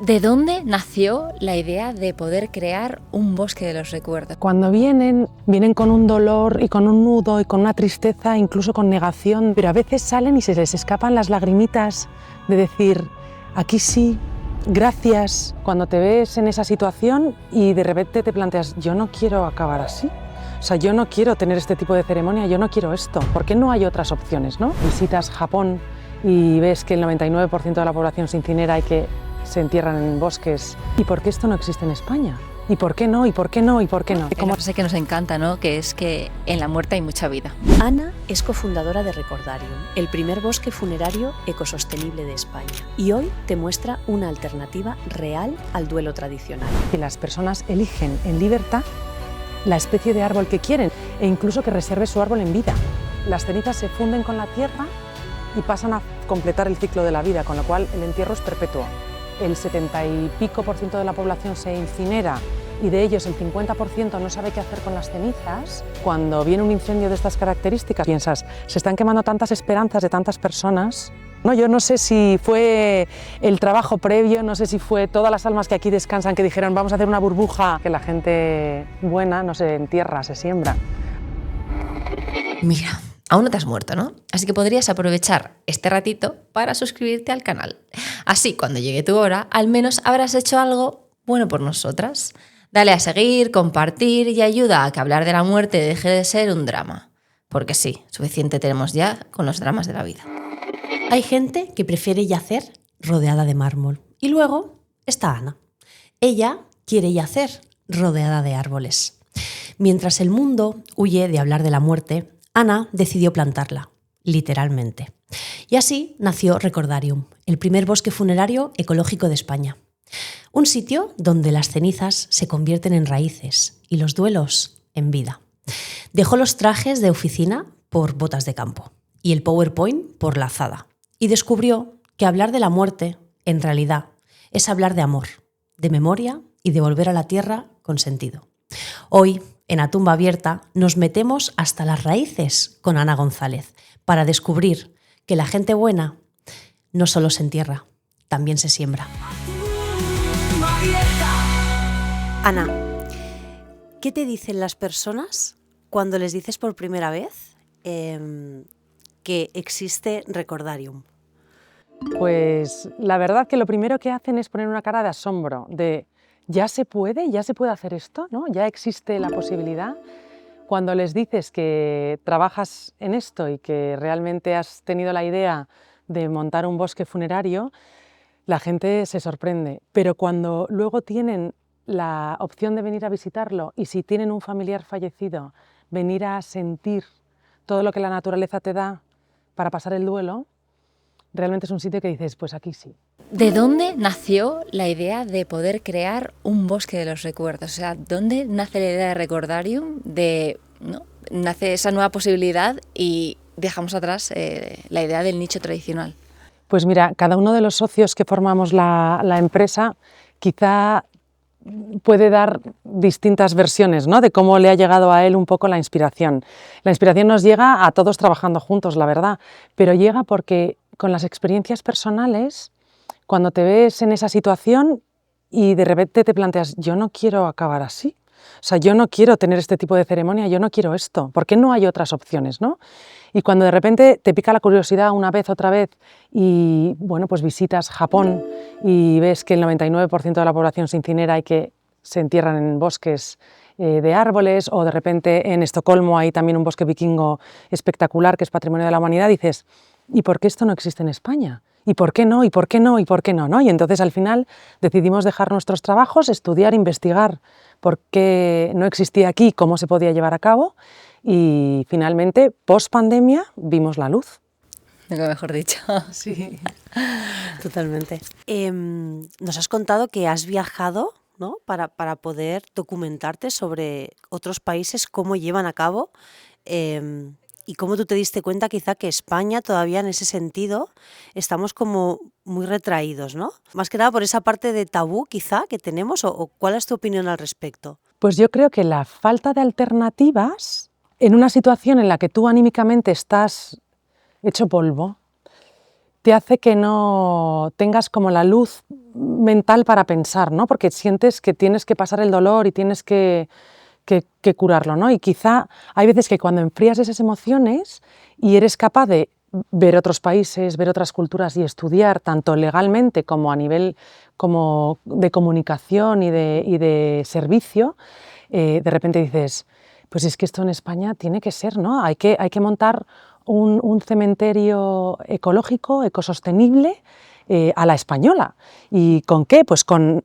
¿De dónde nació la idea de poder crear un bosque de los recuerdos? Cuando vienen con un dolor y con un nudo y con una tristeza, incluso con negación, pero a veces salen y se les escapan las lagrimitas de decir, aquí sí, gracias. Cuando te ves en esa situación y de repente te planteas, yo no quiero acabar así. O sea, yo no quiero tener este tipo de ceremonia, yo no quiero esto. ¿Por qué no hay otras opciones, no? Visitas Japón y ves que el 99% de la población se incinera y que se entierran en bosques. ¿Y por qué esto no existe en España? ¿Y por qué no? ¿Y por qué no? ¿Y por qué no? Hay una frase que nos encanta, ¿no? Que es que en la muerte hay mucha vida. Ana es cofundadora de Recordarium, el primer bosque funerario ecosostenible de España. Y hoy te muestra una alternativa real al duelo tradicional. Que las personas eligen en libertad la especie de árbol que quieren e incluso que reserve su árbol en vida. Las cenizas se funden con la tierra y pasan a completar el ciclo de la vida, con lo cual el entierro es perpetuo. El 70 y pico % de la población se incinera y de ellos el 50% no sabe qué hacer con las cenizas. Cuando viene un incendio de estas características, piensas, se están quemando tantas esperanzas de tantas personas. No, yo no sé si fue el trabajo previo, no sé si fue todas las almas que aquí descansan que dijeron vamos a hacer una burbuja, que la gente buena no se entierra, se siembra. Mira, aún no te has muerto, ¿no? Así que podrías aprovechar este ratito para suscribirte al canal. Así, cuando llegue tu hora, al menos habrás hecho algo bueno por nosotras. Dale a seguir, compartir y ayuda a que hablar de la muerte deje de ser un drama. Porque sí, suficiente tenemos ya con los dramas de la vida. Hay gente que prefiere yacer rodeada de mármol. Y luego está Ana. Ella quiere yacer rodeada de árboles. Mientras el mundo huye de hablar de la muerte, Ana decidió plantarla, literalmente. Y así nació Recordarium, el primer bosque funerario ecológico de España. Un sitio donde las cenizas se convierten en raíces y los duelos en vida. Dejó los trajes de oficina por botas de campo y el PowerPoint por la azada. Y descubrió que hablar de la muerte, en realidad, es hablar de amor, de memoria y de volver a la tierra con sentido. Hoy, en A Tumba Abierta, nos metemos hasta las raíces con Ana González para descubrir que la gente buena no solo se entierra, también se siembra. Ana, ¿qué te dicen las personas cuando les dices por primera vez que existe Recordarium? Pues la verdad que lo primero que hacen es poner una cara de asombro, de ¿ya se puede hacer esto? ¿No? ¿Ya existe la posibilidad? Cuando les dices que trabajas en esto y que realmente has tenido la idea de montar un bosque funerario, la gente se sorprende. Pero cuando luego tienen la opción de venir a visitarlo y si tienen un familiar fallecido, venir a sentir todo lo que la naturaleza te da para pasar el duelo, realmente es un sitio que dices, pues aquí sí. ¿De dónde nació la idea de poder crear un bosque de los recuerdos? O sea, ¿dónde nace la idea de Recordarium? ¿No? Nace esa nueva posibilidad y dejamos atrás la idea del nicho tradicional. Pues mira, cada uno de los socios que formamos la empresa quizá puede dar distintas versiones, ¿no?, de cómo le ha llegado a él un poco la inspiración. La inspiración nos llega a todos trabajando juntos, la verdad, pero llega porque con las experiencias personales, cuando te ves en esa situación y de repente te planteas, yo no quiero acabar así, o sea, yo no quiero tener este tipo de ceremonia, yo no quiero esto, ¿por qué no hay otras opciones, no? Y cuando de repente te pica la curiosidad una vez, otra vez, y bueno, pues visitas Japón y ves que el 99% de la población se incinera y que se entierran en bosques de árboles, o de repente en Estocolmo hay también un bosque vikingo espectacular que es Patrimonio de la Humanidad, dices, ¿y por qué esto no existe en España? ¿Y por qué no? ¿Y por qué no? ¿Y por qué no? ¿No? Y entonces al final decidimos dejar nuestros trabajos, estudiar, investigar por qué no existía aquí, cómo se podía llevar a cabo, y finalmente, post pandemia, vimos la luz. Nunca mejor dicho. Sí, totalmente. Nos has contado que has viajado, ¿no?, para poder documentarte sobre otros países, cómo llevan a cabo y cómo tú te diste cuenta quizá que España todavía en ese sentido estamos como muy retraídos, ¿no? Más que nada por esa parte de tabú quizá que tenemos, o ¿cuál es tu opinión al respecto? Pues yo creo que la falta de alternativas en una situación en la que tú anímicamente estás hecho polvo, te hace que no tengas como la luz mental para pensar, ¿no? Porque sientes que tienes que pasar el dolor y tienes que curarlo, ¿no? Y quizá hay veces que cuando enfrías esas emociones y eres capaz de ver otros países, ver otras culturas y estudiar tanto legalmente como a nivel como de comunicación y de servicio, de repente dices, pues es que esto en España tiene que ser, ¿no? Hay que montar un cementerio ecológico, ecosostenible, a la española. ¿Y con qué? Pues con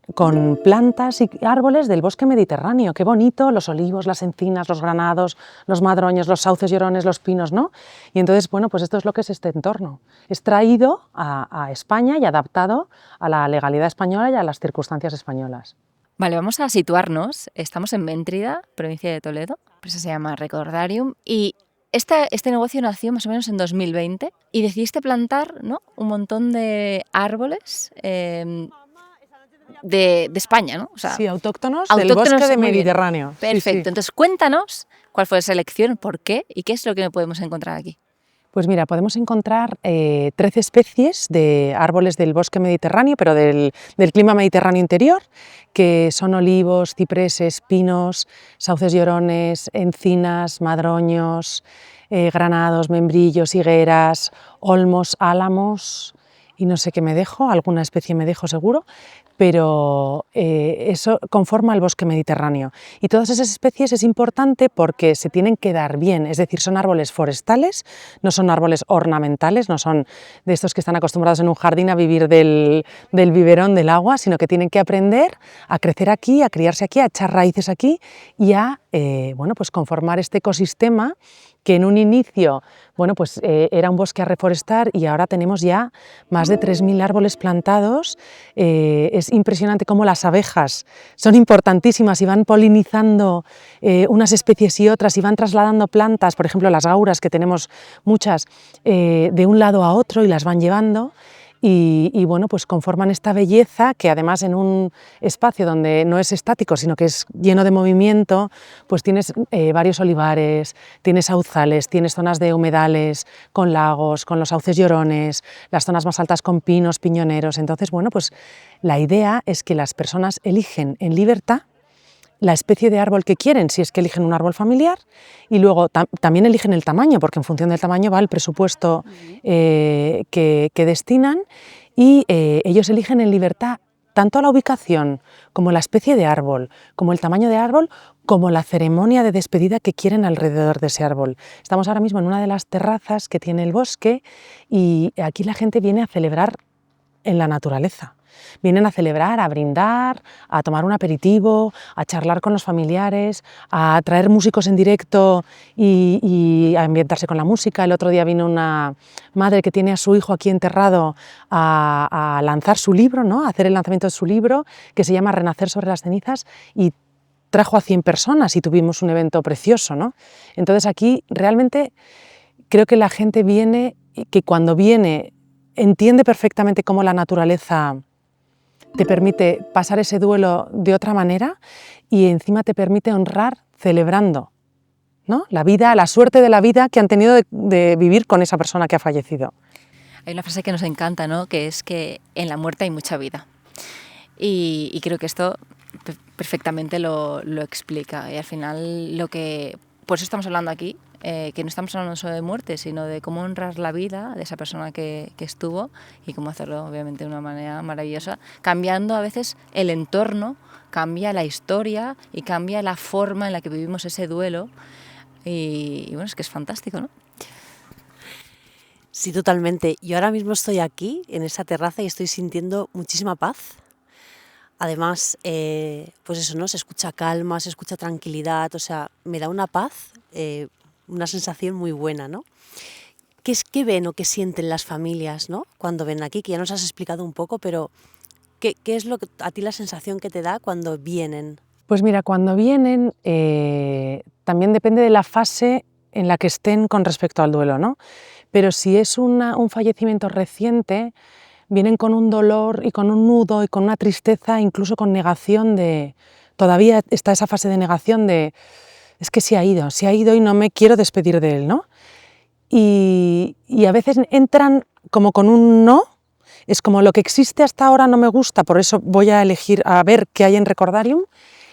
plantas y árboles del bosque mediterráneo. Qué bonito, los olivos, las encinas, los granados, los madroños, los sauces llorones, los pinos, ¿no? Y entonces, bueno, pues esto es lo que es este entorno. Es traído a España y adaptado a la legalidad española y a las circunstancias españolas. Vale, vamos a situarnos. Estamos en Méntrida, provincia de Toledo. La empresa se llama Recordarium y este negocio nació más o menos en 2020 y decidiste plantar, ¿no?, un montón de árboles de España, ¿no? O sea, sí, autóctonos del bosque de Mediterráneo. Perfecto. Sí, sí. Entonces, cuéntanos cuál fue esa elección, por qué y qué es lo que podemos encontrar aquí. Pues mira, podemos encontrar 13 especies de árboles del bosque mediterráneo, pero del clima mediterráneo interior, que son olivos, cipreses, pinos, sauces llorones, encinas, madroños, granados, membrillos, higueras, olmos, álamos y no sé qué me dejo, alguna especie me dejo seguro, pero eso conforma el bosque mediterráneo. Y todas esas especies es importante porque se tienen que dar bien, es decir, son árboles forestales, no son árboles ornamentales, no son de estos que están acostumbrados en un jardín a vivir del biberón del agua, sino que tienen que aprender a crecer aquí, a criarse aquí, a echar raíces aquí y a bueno, pues conformar este ecosistema que en un inicio, bueno, pues era un bosque a reforestar y ahora tenemos ya más de 3.000 árboles plantados. Es impresionante cómo las abejas son importantísimas y van polinizando unas especies y otras y van trasladando plantas, por ejemplo las gauras, que tenemos muchas, de un lado a otro y las van llevando. Y bueno, pues conforman esta belleza que además en un espacio donde no es estático, sino que es lleno de movimiento, pues tienes varios olivares, tienes sauzales, tienes zonas de humedales con lagos, con los sauces llorones, las zonas más altas con pinos, piñoneros. Entonces, bueno, pues la idea es que las personas eligen en libertad la especie de árbol que quieren, si es que eligen un árbol familiar, y luego también eligen el tamaño, porque en función del tamaño va el presupuesto que destinan, y ellos eligen en libertad tanto la ubicación, como la especie de árbol, como el tamaño de árbol, como la ceremonia de despedida que quieren alrededor de ese árbol. Estamos ahora mismo en una de las terrazas que tiene el bosque, y aquí la gente viene a celebrar en la naturaleza. Vienen a celebrar, a brindar, a tomar un aperitivo, a charlar con los familiares, a traer músicos en directo y a ambientarse con la música. El otro día vino una madre que tiene a su hijo aquí enterrado a lanzar su libro, ¿no?, a hacer el lanzamiento de su libro, que se llama Renacer sobre las cenizas, y trajo a 100 personas y tuvimos un evento precioso, ¿no? Entonces aquí realmente creo que la gente viene, que cuando viene entiende perfectamente cómo la naturaleza te permite pasar ese duelo de otra manera y encima te permite honrar celebrando, ¿no?, la vida, la suerte de la vida que han tenido de vivir con esa persona que ha fallecido. Hay una frase que nos encanta, ¿no?, que es que en la muerte hay mucha vida. Y creo que esto perfectamente lo explica. Y al final por eso estamos hablando aquí, que no estamos hablando solo de muerte, sino de cómo honrar la vida de esa persona que estuvo y cómo hacerlo, obviamente, de una manera maravillosa, cambiando a veces el entorno, cambia la historia y cambia la forma en la que vivimos ese duelo. Y bueno, es que es fantástico, ¿no? Sí, totalmente. Yo ahora mismo estoy aquí, en esa terraza, y estoy sintiendo muchísima paz. Además, pues eso, ¿no?, se escucha calma, se escucha tranquilidad, o sea, me da una paz, una sensación muy buena, ¿no? ¿Qué ven o qué sienten las familias, ¿no?, cuando ven aquí? Que ya nos has explicado un poco, pero ¿qué es lo que a ti la sensación que te da cuando vienen? Pues mira, cuando vienen también depende de la fase en la que estén con respecto al duelo, ¿no? Pero si es un fallecimiento reciente, vienen con un dolor y con un nudo y con una tristeza, incluso con negación de... Todavía está esa fase de negación de... es que se ha ido y no me quiero despedir de él, ¿no? Y a veces entran como con un no, es como lo que existe hasta ahora no me gusta, por eso voy a elegir a ver qué hay en Recordarium,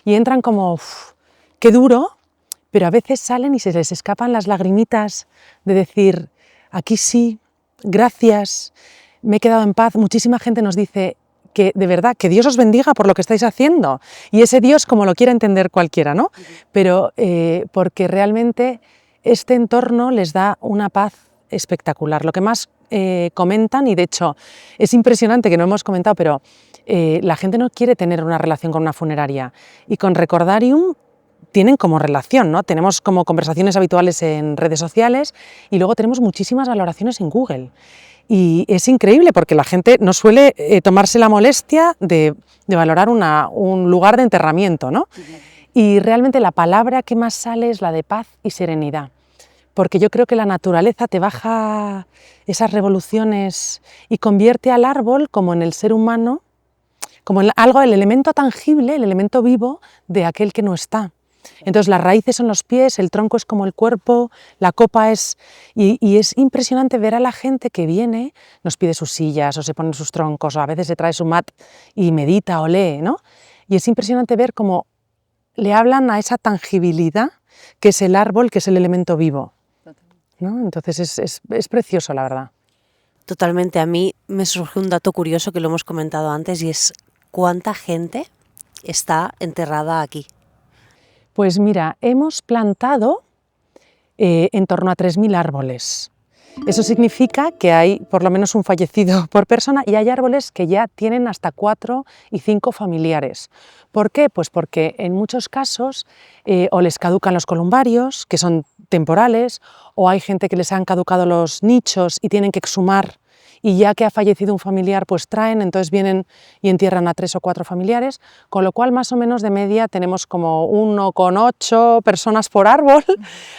y entran como, uff, qué duro, pero a veces salen y se les escapan las lagrimitas de decir, aquí sí, gracias, me he quedado en paz. Muchísima gente nos dice que de verdad, que Dios os bendiga por lo que estáis haciendo, y ese Dios como lo quiera entender cualquiera, ¿no? Pero porque realmente este entorno les da una paz espectacular. Lo que más comentan, y de hecho es impresionante que no hemos comentado, pero la gente no quiere tener una relación con una funeraria, y con Recordarium tienen como relación, ¿no? Tenemos como conversaciones habituales en redes sociales y luego tenemos muchísimas valoraciones en Google. Y es increíble porque la gente no suele tomarse la molestia de valorar un lugar de enterramiento, ¿no? Y realmente la palabra que más sale es la de paz y serenidad, porque yo creo que la naturaleza te baja esas revoluciones y convierte al árbol como en el ser humano, como en algo, el elemento tangible, el elemento vivo de aquel que no está. Entonces las raíces son los pies, el tronco es como el cuerpo, la copa es... Y es impresionante ver a la gente que viene, nos pide sus sillas o se pone sus troncos o a veces se trae su mat y medita o lee, ¿no? Y es impresionante ver cómo le hablan a esa tangibilidad que es el árbol, que es el elemento vivo, ¿no? Entonces es precioso, la verdad. Totalmente. A mí me surge un dato curioso que lo hemos comentado antes y es ¿cuánta gente está enterrada aquí? Pues mira, hemos plantado en torno a 3.000 árboles. Eso significa que hay por lo menos un fallecido por persona y hay árboles que ya tienen hasta 4 y 5 familiares. ¿Por qué? Pues porque en muchos casos o les caducan los columbarios, que son temporales, o hay gente que les han caducado los nichos y tienen que exhumar, y ya que ha fallecido un familiar, pues traen, entonces vienen y entierran a 3 o 4 familiares, con lo cual más o menos de media tenemos como 1,8 personas por árbol,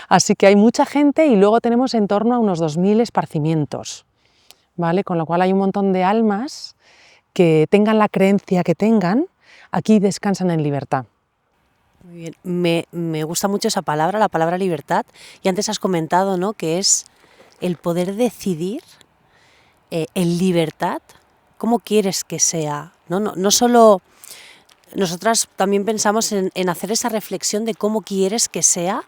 así que hay mucha gente y luego tenemos en torno a unos 2.000 esparcimientos, ¿vale? Con lo cual hay un montón de almas que tengan la creencia que tengan, aquí descansan en libertad. Muy bien. Me gusta mucho esa palabra, la palabra libertad, y antes has comentado, ¿no?, que es el poder decidir en libertad cómo quieres que sea, ¿no? No solo nosotras también pensamos en hacer esa reflexión de cómo quieres que sea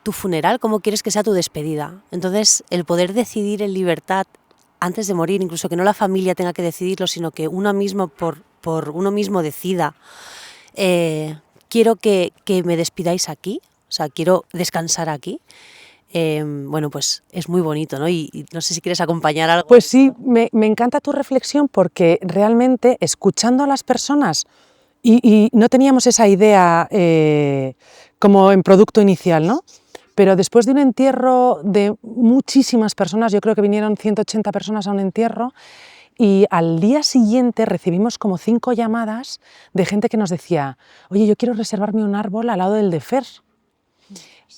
tu funeral, cómo quieres que sea tu despedida. Entonces, el poder decidir en libertad antes de morir, incluso que no la familia tenga que decidirlo, sino que uno mismo por uno mismo decida, quiero que me despidáis aquí, o sea, quiero descansar aquí. Bueno, pues es muy bonito, ¿no? Y no sé si quieres acompañar algo. Pues sí, me encanta tu reflexión porque realmente escuchando a las personas, y no teníamos esa idea como en producto inicial, ¿no? Pero después de un entierro de muchísimas personas, yo creo que vinieron 180 personas a un entierro, y al día siguiente recibimos como 5 llamadas de gente que nos decía, oye, yo quiero reservarme un árbol al lado del de Fer.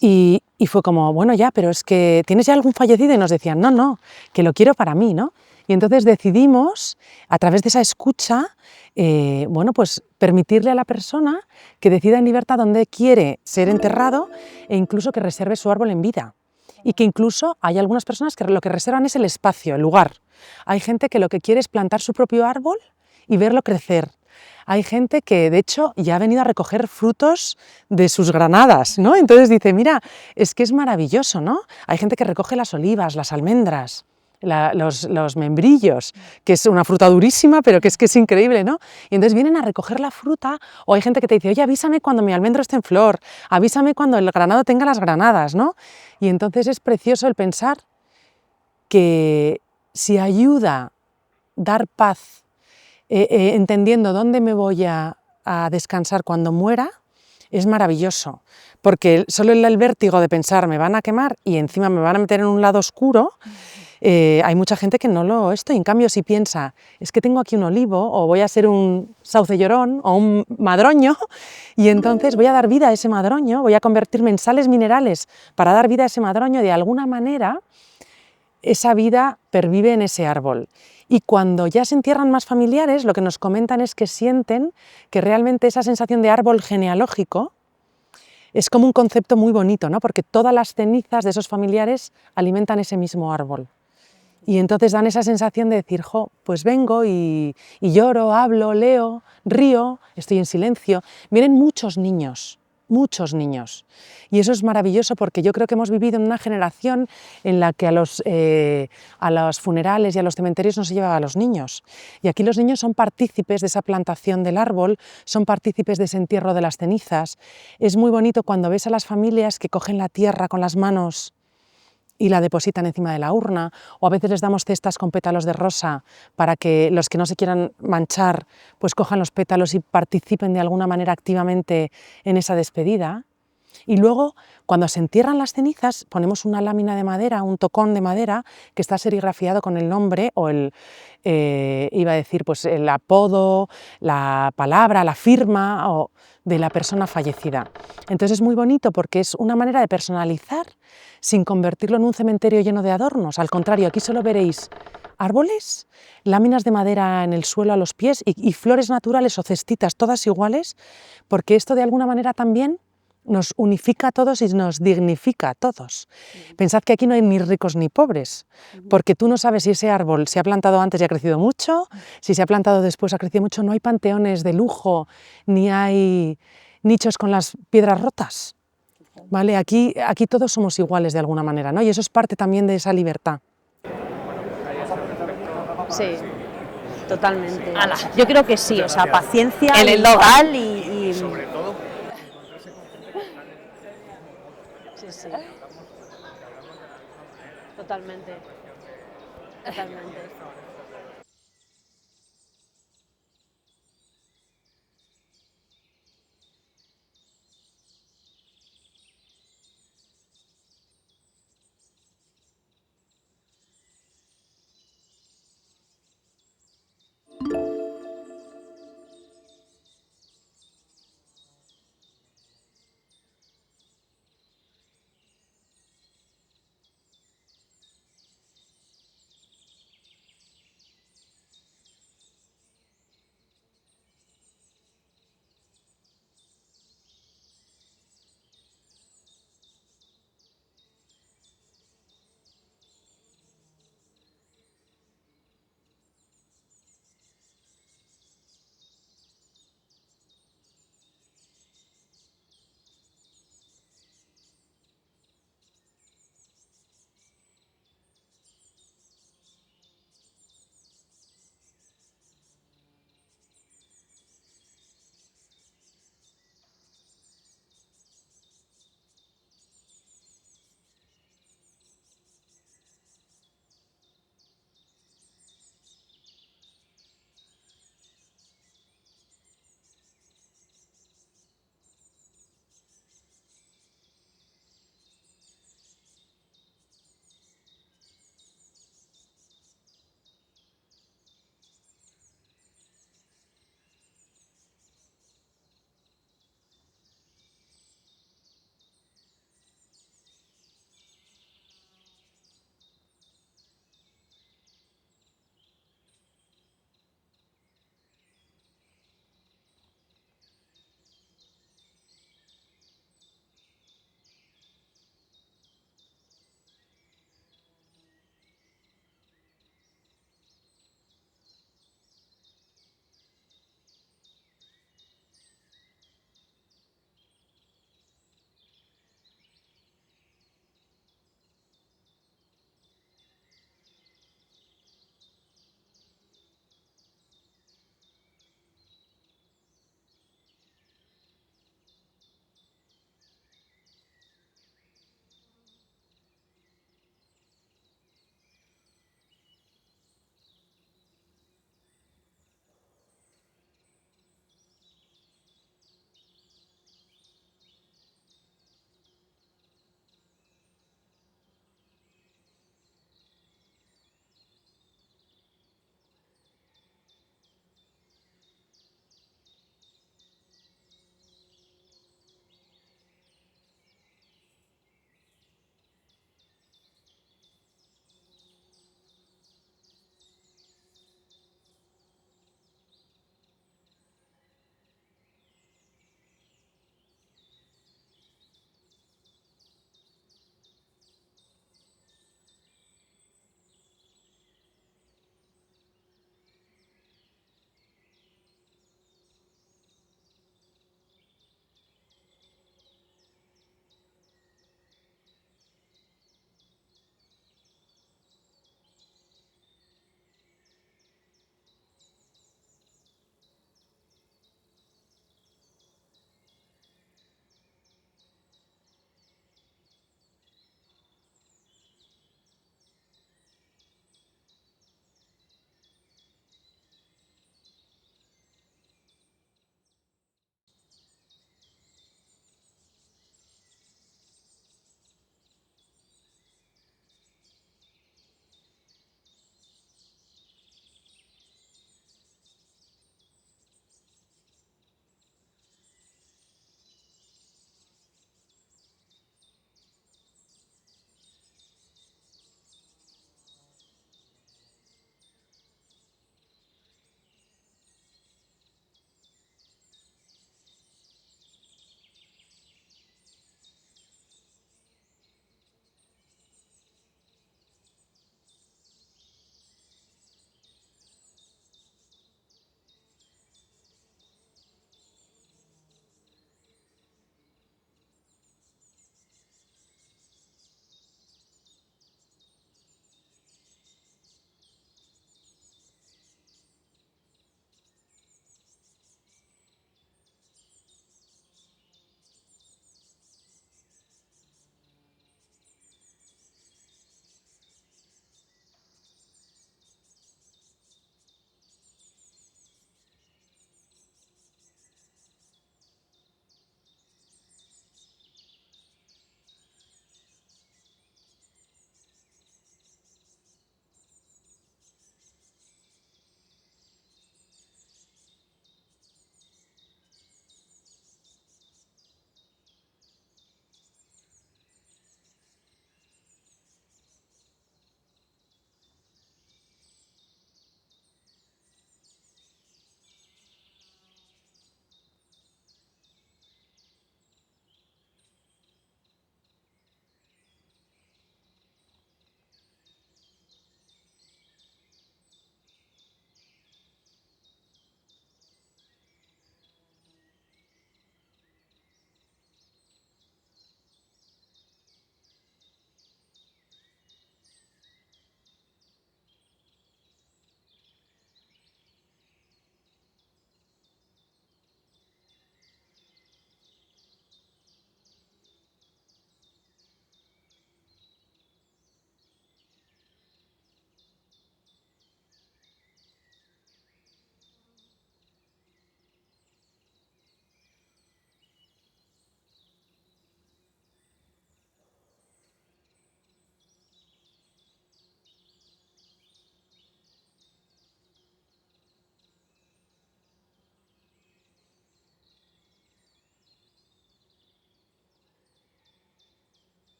Y fue como, bueno, ya, pero es que ¿tienes ya algún fallecido? Y nos decían, no, que lo quiero para mí, ¿no? Y entonces decidimos, a través de esa escucha, bueno, pues permitirle a la persona que decida en libertad dónde quiere ser enterrado e incluso que reserve su árbol en vida. Y que incluso hay algunas personas que lo que reservan es el espacio, el lugar. Hay gente que lo que quiere es plantar su propio árbol y verlo crecer. Hay gente que, de hecho, ya ha venido a recoger frutos de sus granadas, ¿no? Entonces dice, mira, es que es maravilloso, ¿no? Hay gente que recoge las olivas, las almendras, los membrillos, que es una fruta durísima, pero que es increíble, ¿no? Y entonces vienen a recoger la fruta, o hay gente que te dice, oye, avísame cuando mi almendro esté en flor, avísame cuando el granado tenga las granadas, ¿no? Y entonces es precioso el pensar que si ayuda dar paz, entendiendo dónde me voy a descansar cuando muera, es maravilloso, porque solo el vértigo de pensar me van a quemar y encima me van a meter en un lado oscuro, hay mucha gente que no lo esto, y en cambio si piensa, es que tengo aquí un olivo, o voy a ser un sauce llorón, o un madroño, y entonces voy a dar vida a ese madroño, voy a convertirme en sales minerales para dar vida a ese madroño, de alguna manera esa vida pervive en ese árbol. Y cuando ya se entierran más familiares, lo que nos comentan es que sienten que realmente esa sensación de árbol genealógico es como un concepto muy bonito, ¿no? Porque todas las cenizas de esos familiares alimentan ese mismo árbol. Y entonces dan esa sensación de decir, jo, pues vengo y lloro, hablo, leo, río, estoy en silencio. Vienen muchos niños. Muchos niños. Y eso es maravilloso porque yo creo que hemos vivido en una generación en la que a los funerales y a los cementerios no se llevaba a los niños. Y aquí los niños son partícipes de esa plantación del árbol, son partícipes de ese entierro de las cenizas. Es muy bonito cuando ves a las familias que cogen la tierra con las manos y la depositan encima de la urna, o a veces les damos cestas con pétalos de rosa para que los que no se quieran manchar pues cojan los pétalos y participen de alguna manera activamente en esa despedida. Y luego, cuando se entierran las cenizas, ponemos una lámina de madera, un tocón de madera que está serigrafiado con el nombre o iba a decir, pues el apodo, la palabra, la firma o de la persona fallecida. Entonces es muy bonito porque es una manera de personalizar sin convertirlo en un cementerio lleno de adornos. Al contrario, aquí solo veréis árboles, láminas de madera en el suelo a los pies y flores naturales o cestitas todas iguales, porque esto de alguna manera también nos unifica a todos y nos dignifica a todos. Pensad que aquí no hay ni ricos ni pobres, porque tú no sabes si ese árbol se ha plantado antes y ha crecido mucho, si se ha plantado después ha crecido mucho. No hay panteones de lujo, ni hay nichos con las piedras rotas. ¿Vale? Aquí todos somos iguales de alguna manera, ¿no? Y eso es parte también de esa libertad. Sí, totalmente. Yo creo que sí, o sea, paciencia El y eslogan. tal y sobre todo. Sí, sí. Totalmente. Totalmente.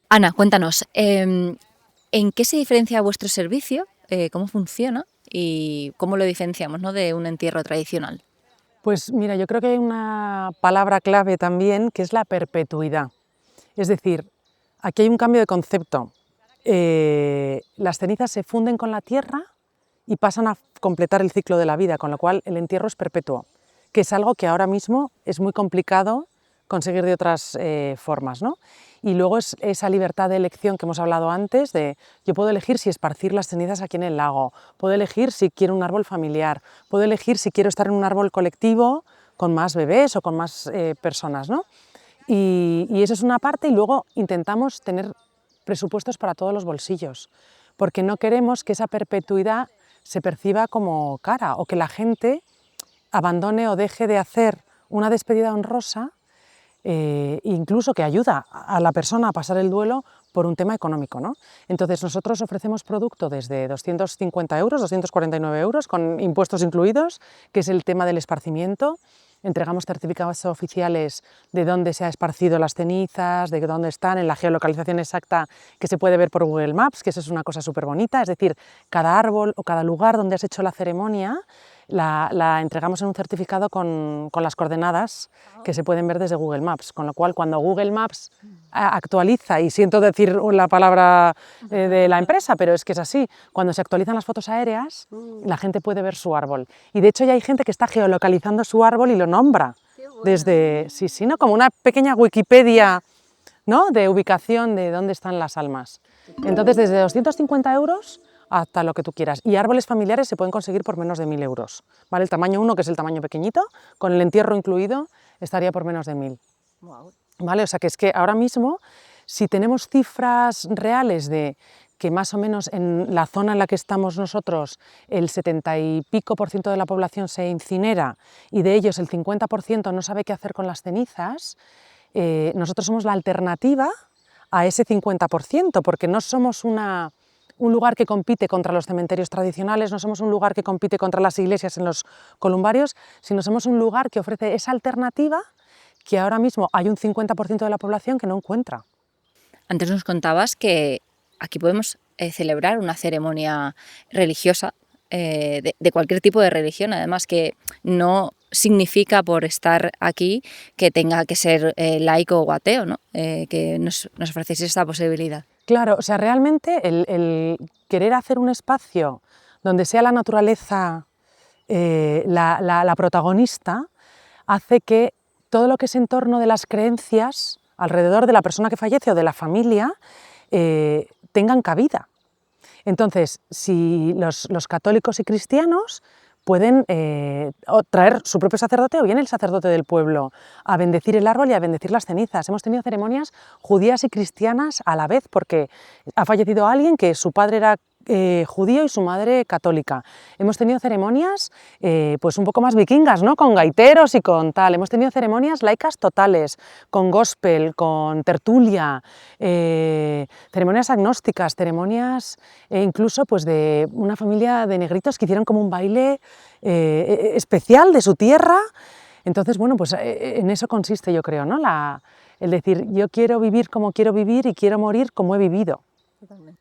Ana, cuéntanos, ¿en qué se diferencia vuestro servicio? ¿Cómo funciona? ¿Y cómo lo diferenciamos, ¿no?, de un entierro tradicional? Pues mira, yo creo que hay una palabra clave también que es la perpetuidad. Es decir, aquí hay un cambio de concepto. Las cenizas se funden con la tierra y pasan a completar el ciclo de la vida, con lo cual el entierro es perpetuo, que es algo que ahora mismo es muy complicado conseguir de otras formas, ¿no? Y luego es esa libertad de elección que hemos hablado antes, de yo puedo elegir si esparcir las cenizas aquí en el lago, puedo elegir si quiero un árbol familiar, puedo elegir si quiero estar en un árbol colectivo con más bebés o con más personas, ¿no? Y eso es una parte, y luego intentamos tener presupuestos para todos los bolsillos, porque no queremos que esa perpetuidad se perciba como cara o que la gente abandone o deje de hacer una despedida honrosa, incluso que ayuda a la persona a pasar el duelo por un tema económico, ¿no? Entonces nosotros ofrecemos producto desde 250 euros, 249 euros, con impuestos incluidos, que es el tema del esparcimiento. Entregamos certificados oficiales de dónde se ha esparcido las cenizas, de dónde están, en la geolocalización exacta que se puede ver por Google Maps, que eso es una cosa súper bonita. Es decir, cada árbol o cada lugar donde has hecho la ceremonia la entregamos en un certificado con las coordenadas que se pueden ver desde Google Maps, con lo cual cuando Google Maps actualiza, y siento decir la palabra de la empresa, pero es que es así, cuando se actualizan las fotos aéreas, la gente puede ver su árbol. Y de hecho ya hay gente que está geolocalizando su árbol y lo nombra desde, sí, sí, ¿no? Como una pequeña Wikipedia, ¿no?, de ubicación de dónde están las almas. Entonces, desde 250 euros hasta lo que tú quieras. Y árboles familiares se pueden conseguir por menos de 1.000 euros. ¿Vale? El tamaño 1, que es el tamaño pequeñito, con el entierro incluido, estaría por menos de 1.000. Wow. ¿Vale? O sea que es que ahora mismo, si tenemos cifras reales de que más o menos en la zona en la que estamos nosotros el 70 y pico % de la población se incinera y de ellos el 50% no sabe qué hacer con las cenizas, nosotros somos la alternativa a ese 50%, porque no somos un lugar que compite contra los cementerios tradicionales, no somos un lugar que compite contra las iglesias en los columbarios, sino somos un lugar que ofrece esa alternativa que ahora mismo hay un 50% de la población que no encuentra. Antes nos contabas que aquí podemos celebrar una ceremonia religiosa, de cualquier tipo de religión, además, que no significa por estar aquí que tenga que ser laico o ateo, ¿no? Que nos ofrecéis esta posibilidad. Claro, o sea, realmente el querer hacer un espacio donde sea la naturaleza la protagonista hace que todo lo que es en torno de las creencias alrededor de la persona que fallece o de la familia tengan cabida. Entonces, si los católicos y cristianos pueden traer su propio sacerdote o bien el sacerdote del pueblo a bendecir el árbol y a bendecir las cenizas. Hemos tenido ceremonias judías y cristianas a la vez, porque ha fallecido alguien que su padre era judío y su madre católica. Hemos tenido ceremonias pues un poco más vikingas, ¿no?, con gaiteros y con tal. Hemos tenido ceremonias laicas totales, con gospel, con tertulia, ceremonias agnósticas, ceremonias incluso pues de una familia de negritos que hicieron como un baile especial de su tierra. Entonces, bueno, pues en eso consiste, yo creo, ¿no?, el decir, yo quiero vivir como quiero vivir y quiero morir como he vivido.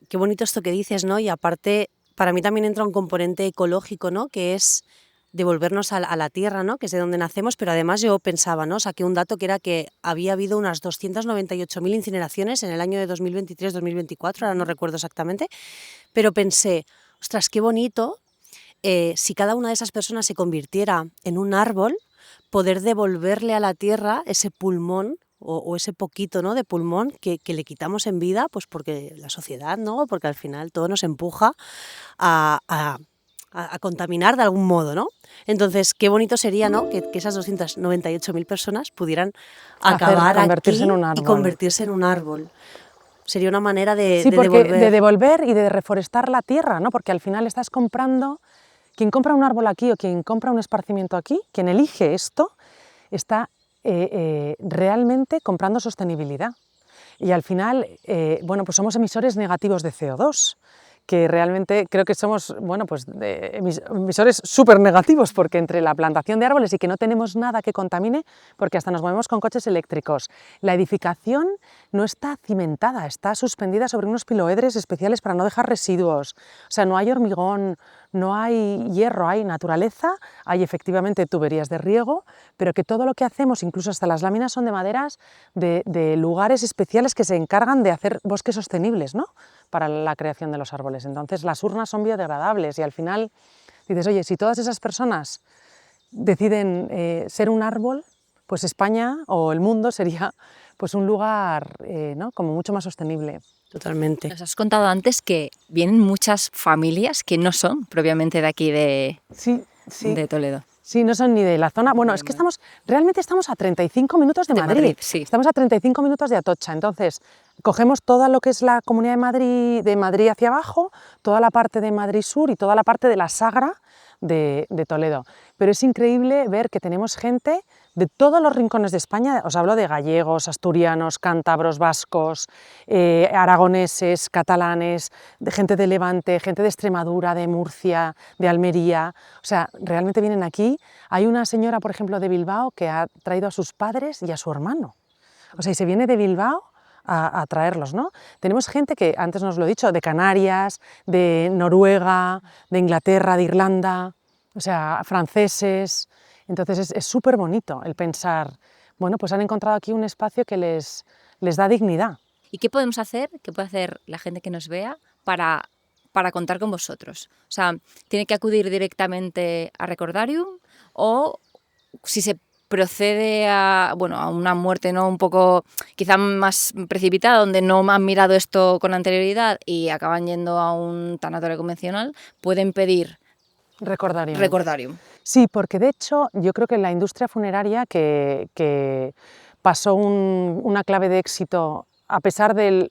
Qué bonito esto que dices, ¿no? Y aparte, para mí también entra un componente ecológico, ¿no?, que es devolvernos a la tierra, ¿no?, que es de donde nacemos, pero además yo pensaba, ¿no?, saqué un dato que era que había habido unas 298.000 incineraciones en el año de 2023-2024, ahora no recuerdo exactamente, pero pensé, ostras, qué bonito, si cada una de esas personas se convirtiera en un árbol, poder devolverle a la tierra ese pulmón o ese poquito, ¿no?, de pulmón que le quitamos en vida, pues porque la sociedad, ¿no?, porque al final todo nos empuja a contaminar de algún modo, ¿no? Entonces, qué bonito sería, ¿no?, que esas 298.000 personas pudieran acabar convertirse aquí en un árbol. y convertirse en un árbol. Sería una manera de porque devolver. de devolver y de reforestar la tierra, ¿no?, porque al final estás comprando, quien compra un árbol aquí o quien compra un esparcimiento aquí, quien elige esto, está realmente comprando sostenibilidad. Y al final, bueno, pues somos emisores negativos de CO2, que realmente creo que somos, bueno, pues emisores súper negativos, porque entre la plantación de árboles y que no tenemos nada que contamine, porque hasta nos movemos con coches eléctricos, la edificación no está cimentada, está suspendida sobre unos piloedres especiales para no dejar residuos, o sea, no hay hormigón, no hay hierro, hay naturaleza, hay efectivamente tuberías de riego, pero que todo lo que hacemos, incluso hasta las láminas, son de maderas de lugares especiales que se encargan de hacer bosques sostenibles, ¿no?, para la creación de los árboles. Entonces las urnas son biodegradables y al final dices, oye, si todas esas personas deciden ser un árbol, pues España o el mundo sería pues un lugar ¿no?, como mucho más sostenible. Totalmente. Nos has contado antes que vienen muchas familias que no son propiamente de aquí Sí. de Toledo. Sí, no son ni de la zona. Bueno, es que realmente estamos a 35 minutos de Madrid. Sí. Estamos a 35 minutos de Atocha. Entonces, cogemos toda lo que es la Comunidad de Madrid hacia abajo, toda la parte de Madrid Sur y toda la parte de la Sagra de Toledo. Pero es increíble ver que tenemos gente de todos los rincones de España. Os hablo de gallegos, asturianos, cántabros, vascos, aragoneses, catalanes, de gente de Levante, gente de Extremadura, de Murcia, de Almería. O sea, realmente vienen aquí. Hay una señora, por ejemplo, de Bilbao que ha traído a sus padres y a su hermano. O sea, y se viene de Bilbao a traerlos, ¿no? Tenemos gente que, antes nos lo he dicho, de Canarias, de Noruega, de Inglaterra, de Irlanda, o sea, franceses. Entonces es súper bonito el pensar, bueno, pues han encontrado aquí un espacio que les da dignidad. ¿Y qué podemos hacer, qué puede hacer la gente que nos vea para contar con vosotros? O sea, ¿tiene que acudir directamente a Recordarium o si se procede a una muerte, ¿no?, un poco quizá más precipitada, donde no han mirado esto con anterioridad y acaban yendo a un tanatorio convencional, pueden pedir Recordarium? Sí, porque de hecho yo creo que en la industria funeraria que pasó una clave de éxito, a pesar del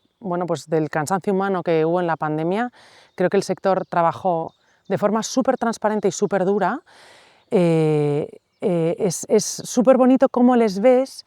cansancio humano que hubo en la pandemia, creo que el sector trabajó de forma súper transparente y súper dura. Es súper bonito cómo les ves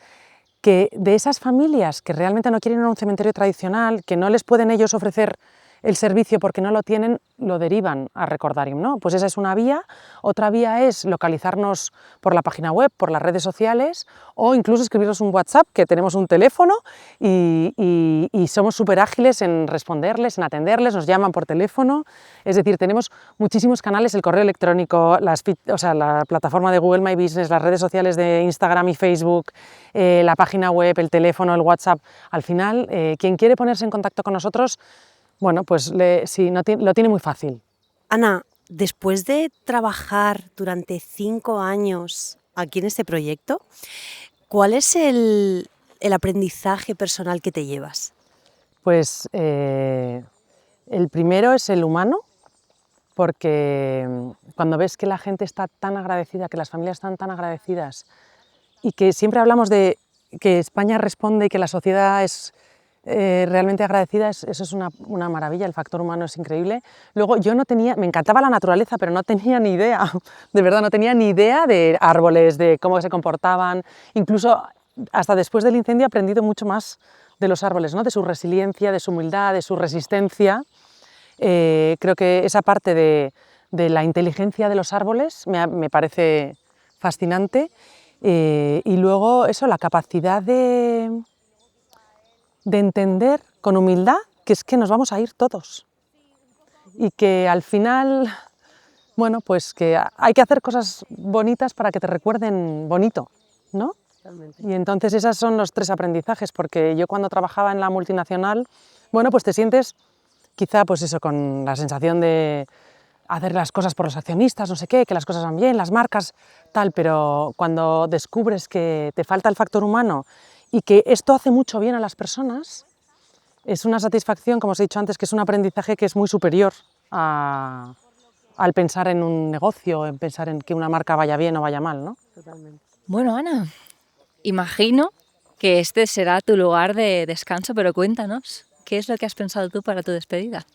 que de esas familias que realmente no quieren ir a un cementerio tradicional, que no les pueden ellos ofrecer el servicio porque no lo tienen, lo derivan a Recordarium, ¿no? Pues esa es una vía. Otra vía es localizarnos por la página web, por las redes sociales, o incluso escribirnos un WhatsApp, que tenemos un teléfono y somos súper ágiles en responderles, en atenderles, nos llaman por teléfono. Es decir, tenemos muchísimos canales, el correo electrónico, la plataforma de Google My Business, las redes sociales de Instagram y Facebook, la página web, el teléfono, el WhatsApp. Al final, quien quiere ponerse en contacto con nosotros, bueno, pues sí, lo tiene muy fácil. Ana, después de trabajar durante 5 años aquí en este proyecto, ¿cuál es el aprendizaje personal que te llevas? Pues el primero es el humano, porque cuando ves que la gente está tan agradecida, que las familias están tan agradecidas y que siempre hablamos de que España responde y que la sociedad es realmente agradecida, eso es una maravilla, el factor humano es increíble. Luego me encantaba la naturaleza, pero no tenía ni idea, de verdad, no tenía ni idea de árboles, de cómo se comportaban. Incluso hasta después del incendio he aprendido mucho más de los árboles, ¿no?, de su resiliencia, de su humildad, de su resistencia. Creo que esa parte de la inteligencia de los árboles me parece fascinante. Y luego eso, la capacidad de entender con humildad que es que nos vamos a ir todos y que al final, bueno, pues que hay que hacer cosas bonitas para que te recuerden bonito, ¿no? Totalmente. Y entonces esos son los 3 aprendizajes, porque yo cuando trabajaba en la multinacional, bueno, pues te sientes quizá pues eso, con la sensación de hacer las cosas por los accionistas, no sé qué, que las cosas van bien, las marcas, tal, pero cuando descubres que te falta el factor humano y que esto hace mucho bien a las personas, es una satisfacción, como os he dicho antes, que es un aprendizaje que es muy superior al pensar en un negocio, en pensar en que una marca vaya bien o vaya mal, ¿no? Totalmente. Bueno, Ana, imagino que este será tu lugar de descanso, pero cuéntanos, ¿qué es lo que has pensado tú para tu despedida?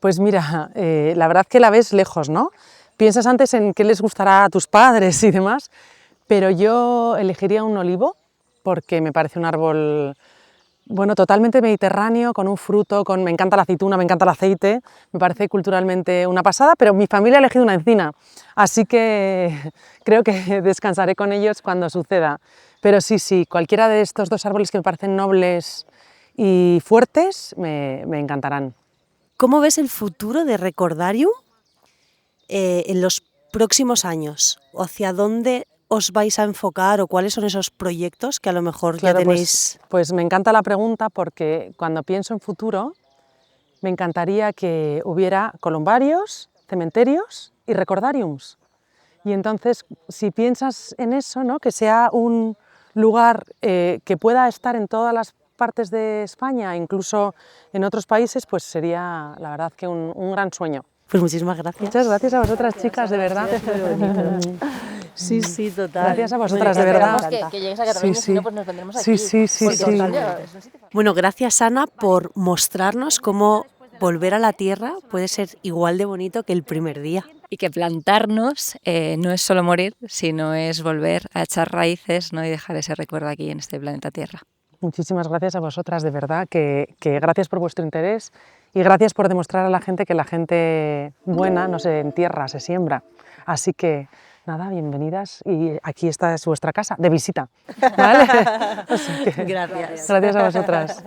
Pues mira, la verdad que la ves lejos, ¿no? Piensas antes en qué les gustará a tus padres y demás, pero yo elegiría un olivo porque me parece un árbol Bueno, totalmente mediterráneo, con un fruto, me encanta la aceituna, me encanta el aceite, me parece culturalmente una pasada, pero mi familia ha elegido una encina, así que creo que descansaré con ellos cuando suceda. Pero sí, cualquiera de estos dos árboles que me parecen nobles y fuertes me encantarán. ¿Cómo ves el futuro de Recordarium en los próximos años? ¿Hacia dónde os vais a enfocar o cuáles son esos proyectos que a lo mejor Claro, ya tenéis? pues me encanta la pregunta porque cuando pienso en futuro me encantaría que hubiera columbarios, cementerios y recordariums. Y entonces, si piensas en eso, ¿no? Que sea un lugar que pueda estar en todas las partes de España, incluso en otros países, pues sería la verdad que un gran sueño. Pues muchísimas gracias. Muchas gracias a vosotras, chicas, de verdad. Sí, total. Gracias a vosotras, de verdad. Esperamos que llegues a Cataluña, si no, pues nos vendremos aquí. Sí. Bueno, gracias Ana por mostrarnos cómo volver a la tierra puede ser igual de bonito que el primer día. Y que plantarnos no es solo morir, sino es volver a echar raíces, ¿no? Y dejar ese recuerdo aquí en este planeta Tierra. Muchísimas gracias a vosotras, de verdad, que gracias por vuestro interés y gracias por demostrar a la gente que la gente buena no se entierra, se siembra. Así que, nada, bienvenidas y aquí esta es vuestra casa, de visita. ¿Vale? Así que, Gracias. gracias a vosotras.